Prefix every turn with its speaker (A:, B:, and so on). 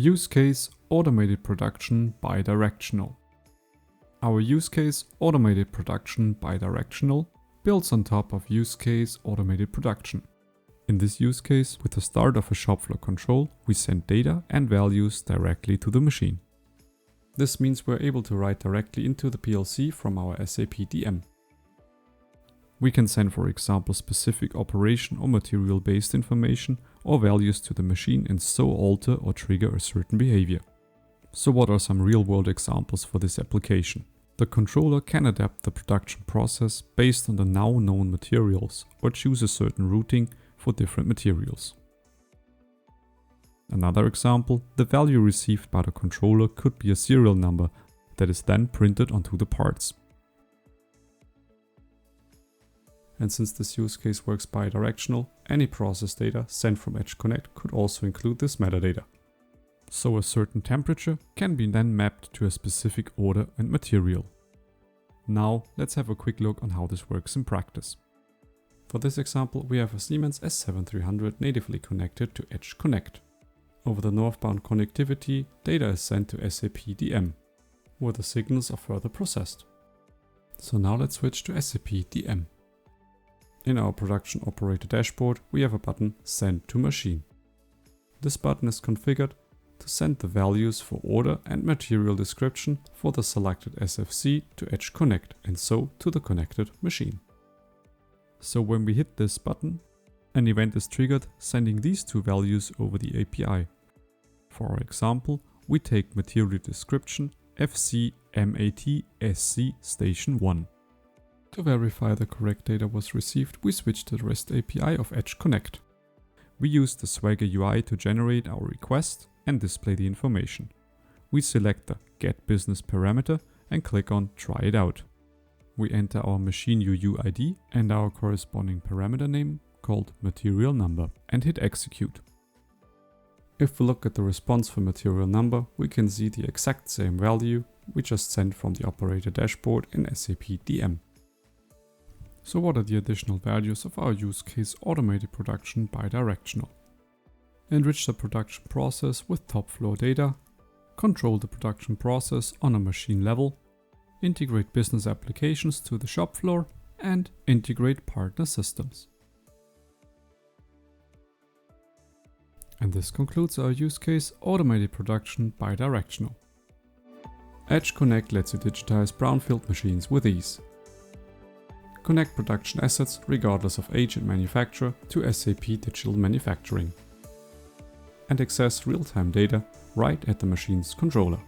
A: Use case automated production bidirectional. Our use case automated production bidirectional builds on top of use case automated production. In this use case, with the start of a shop floor control, we send data and values directly to the machine. This means we're able to write directly into the PLC from our SAP DM. We can send, for example, specific operation or material-based information or values to the machine and so alter or trigger a certain behavior. So what are some real-world examples for this application? The controller can adapt the production process based on the now known materials or choose a certain routing for different materials. Another example, the value received by the controller could be a serial number that is then printed onto the parts. And since this use case works bidirectional, any process data sent from EdgeConnect could also include this metadata. So a certain temperature can be then mapped to a specific order and material. Now let's have a quick look on how this works in practice. For this example, we have a Siemens S7 300 natively connected to EdgeConnect. Over the northbound connectivity, data is sent to SAP DM, where the signals are further processed. So now let's switch to SAP DM. In our production operator dashboard, we have a button Send to Machine. This button is configured to send the values for order and material description for the selected SFC to EdgeConnect and so to the connected machine. So when we hit this button, an event is triggered sending these two values over the API. For our example, we take material description FC MAT SC Station 1. To verify the correct data was received, we switch to the REST API of EdgeConnect. We use the Swagger UI to generate our request and display the information. We select the Get Business parameter and click on Try it out. We enter our machine UUID and our corresponding parameter name called material number and hit execute. If we look at the response for material number, we can see the exact same value we just sent from the operator dashboard in SAP DM. So what are the additional values of our use case automated production bidirectional? Enrich the production process with top floor data, control the production process on a machine level, integrate business applications to the shop floor, and integrate partner systems. And this concludes our use case automated production bidirectional. EdgeConnect lets you digitize brownfield machines with ease. Connect production assets regardless of age and manufacturer to SAP Digital Manufacturing. And access real-time data right at the machine's controller.